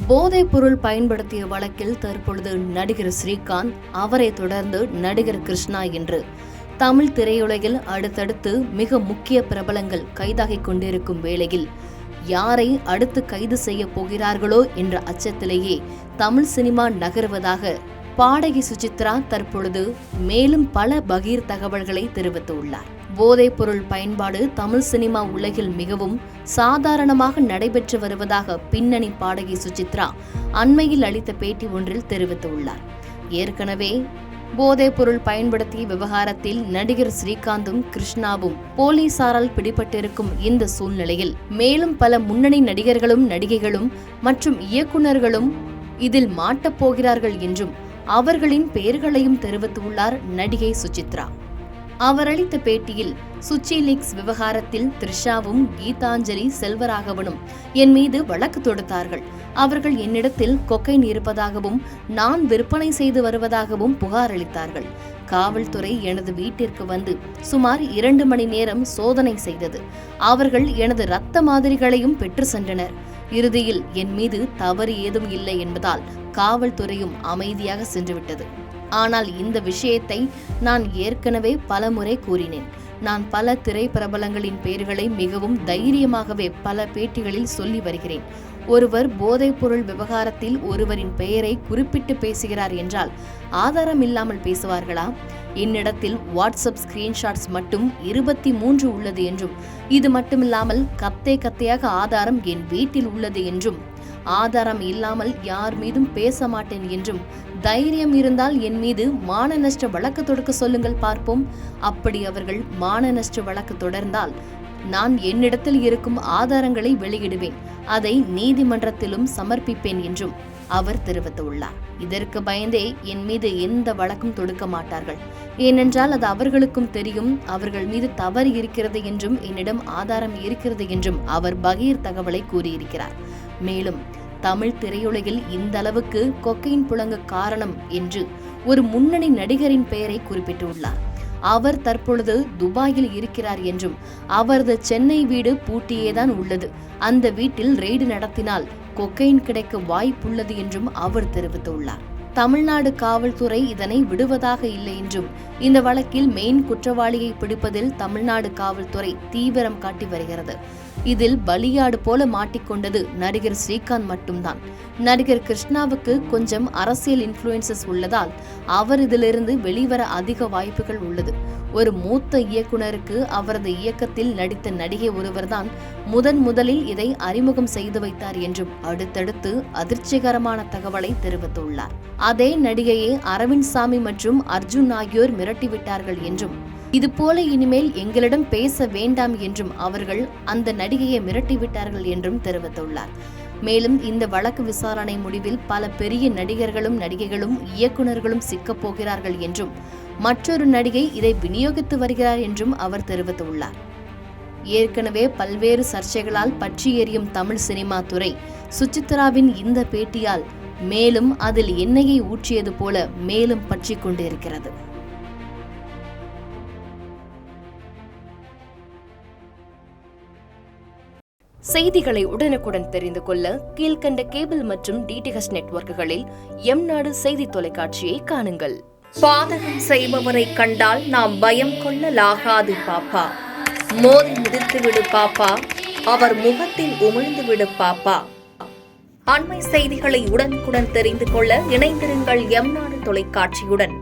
போதைப் பொருள் பயன்படுத்திய வழக்கில் தற்பொழுது நடிகர் ஸ்ரீகாந்த், அவரை தொடர்ந்து நடிகர் கிருஷ்ணா என்று தமிழ் திரையுலகில் அடுத்தடுத்து மிக முக்கிய பிரபலங்கள் கைதாகிக் கொண்டிருக்கும் வேளையில் யாரை அடுத்து கைது செய்ய போகிறார்களோ என்ற அச்சத்திலேயே தமிழ் சினிமா நகருவதாக பாடகி சுசித்ரா தற்பொழுது மேலும் பல பகீர் தகவல்களை தெரிவித்துள்ளார். போதைப் பொருள் பயன்பாடு தமிழ் சினிமா உலகில் மிகவும் சாதாரணமாக நடைபெற்று வருவதாக பின்னணி பாடகி சுசித்ரா அண்மையில் அளித்த பேட்டி ஒன்றில் தெரிவித்துள்ளார். ஏற்கனவே போதைப் பொருள் பயன்படுத்திய விவகாரத்தில் நடிகர் ஸ்ரீகாந்தும் கிருஷ்ணாவும் போலீசாரால் பிடிபட்டிருக்கும் இந்த சூழ்நிலையில் மேலும் பல முன்னணி நடிகர்களும் நடிகைகளும் மற்றும் இயக்குநர்களும் இதில் மாட்டப் போகிறார்கள் என்றும் அவர்களின் பெயர்களையும் தெரிவித்துள்ளார் நடிகை சுசித்ரா. அவர் அளித்த பேட்டியில், சுச்சி லீக்ஸ் விவகாரத்தில் த்ரிஷாவும் கீதாஞ்சலி செல்வராகவனும் என் மீது வழக்கு தொடுத்தார்கள். அவர்கள் என்னிடத்தில் கொக்கைன் இருப்பதாகவும் நான் விற்பனை செய்து வருவதாகவும் புகார் அளித்தார்கள். காவல்துறை எனது வீட்டிற்கு வந்து சுமார் 2 மணி நேரம் சோதனை செய்தது. அவர்கள் எனது இரத்த மாதிரிகளையும் பெற்று சென்றனர். இறுதியில் என் மீது தவறு ஏதும் இல்லை என்பதால் காவல்துறையும் அமைதியாக சென்றுவிட்டது. ஆனால் இந்த விஷயத்தை நான் ஏற்கனவே பலமுறை கூறினேன். நான் பல திரைப்பிரபலங்களின் பெயர்களை மிகவும் தைரியமாகவே பல பேட்டிகளில் சொல்லி வருகிறேன். ஒருவர் போதைப் பொருள் விவகாரத்தில் ஒருவரின் பெயரை குறிப்பிட்டு பேசுகிறார் என்றால் ஆதாரம் இல்லாமல் பேசுவார்களா? என்னிடத்தில் வாட்ஸ்அப் ஸ்கிரீன்ஷாட்ஸ் மட்டும் 23 உள்ளது என்றும், இது மட்டுமில்லாமல் கத்தையாக ஆதாரம் என் வீட்டில் உள்ளது என்றும், ஆதாரம் இல்லாமல் யார் மீதும் பேச மாட்டேன் என்றும், தைரியம் இருந்தால் என் மீது மான நஷ்ட வழக்கு தொடுக்க சொல்லுங்கள் பார்ப்போம். அப்படி அவர்கள் மான நஷ்ட வழக்கு தொடர்ந்தால் நான் என்னிடத்தில் இருக்கும் ஆதாரங்களை வெளியிடுவேன். அதை நீதிமன்றத்திலும் சமர்ப்பிப்பேன் என்றும் அவர் தெரிவித்துள்ளார். இதற்கு பயந்தே என் மீது எந்த வழக்கும் தொடுக்க மாட்டார்கள். ஏனென்றால் அது அவர்களுக்கும் தெரியும். அவர்கள் மீது தவறு இருக்கிறது என்றும் என்னிடம் ஆதாரம் இருக்கிறது என்றும் அவர் பகீர் தகவலை கூறியிருக்கிறார். மேலும் தமிழ் திரையுலகில் இந்த அளவுக்கு கொக்கைன் புழங்க காரணம் என்று ஒரு முன்னணி நடிகரின் பெயரை குறிப்பிட்டுள்ளார். அவர் தற்பொழுது துபாயில் இருக்கிறார் என்றும், அவரது சென்னை வீடு பூட்டியேதான் உள்ளது. அந்த வீட்டில் ரெய்டு நடத்தினால் கொக்கைன் கிடைக்க வாய்ப்புள்ளது என்றும் அவர் தெரிவித்துள்ளார். தமிழ்நாடு காவல்துறை இதனை விடுவதாக இல்லை என்றும், இந்த வழக்கில் மெயின் குற்றவாளியை பிடிப்பதில் தமிழ்நாடு காவல்துறை தீவிரம் காட்டி வருகிறது. இதில் பலியாடு போல மாட்டிக்கொண்டது நடிகர் ஸ்ரீகாந்த் மட்டும்தான். நடிகர் கிருஷ்ணாவுக்கு கொஞ்சம் அரசியல் இன்ஃப்ளூயன்சஸ் உள்ளதால் அவர் இதிலிருந்து வெளிவர அதிக வாய்ப்புகள் உள்ளது. ஒரு மூத்த இயக்குனருக்கு அவரது இயக்கத்தில் நடித்த நடிகை ஒருவர்தான் முதலில் இதை அறிமுகம் செய்து வைத்தார் என்றும் அடுத்தடுத்து அதிர்ச்சிகரமான தகவலை தெரிவித்துள்ளார். அதே நடிகையை அரவிந்த் சாமி மற்றும் அர்ஜுன் ஆகியோர் மிரட்டிவிட்டார்கள் என்றும், இதுபோல இனிமேல் எங்களிடம் பேச வேண்டாம் என்றும் அவர்கள் அந்த நடிகையை மிரட்டிவிட்டார்கள் என்றும் தெரிவித்துள்ளார். மேலும் இந்த வழக்கு விசாரணை முடிவில் பல பெரிய நடிகர்களும் நடிகைகளும் இயக்குநர்களும் சிக்கப் போகிறார்கள் என்றும், மற்றொரு நடிகை இதை விநியோகித்து வருகிறார் என்றும் அவர் தெரிவித்துள்ளார். ஏற்கனவே பல்வேறு சர்ச்சைகளால் பற்றி எரியும் தமிழ் சினிமா துறை சுசித்ராவின் இந்த பேட்டியால் மேலும் அதில் எண்ணெயை ஊற்றியது போல மேலும் பற்றி கொண்டிருக்கிறது. செய்திகளை உடனுக்குடன் தெரிந்து கொள்ள கீழ்கண்ட கேபிள் மற்றும் டிடிஎச் நெட்வொர்க்குகளில் எம்நாடு செய்தி தொலைக்காட்சியை காணுங்கள். பாதகம் செய்பவரை கண்டால் நாம் பயம் கொள்ளலாகாது பாப்பா. மோதி மிதித்துவிடு பாப்பா, அவர் முகத்தில் உமிழ்ந்துவிடு பாப்பா. அண்மை செய்திகளை உடனுக்குடன் தெரிந்து கொள்ள இணைந்திருங்கள் எம்நாடு தொலைக்காட்சியுடன்.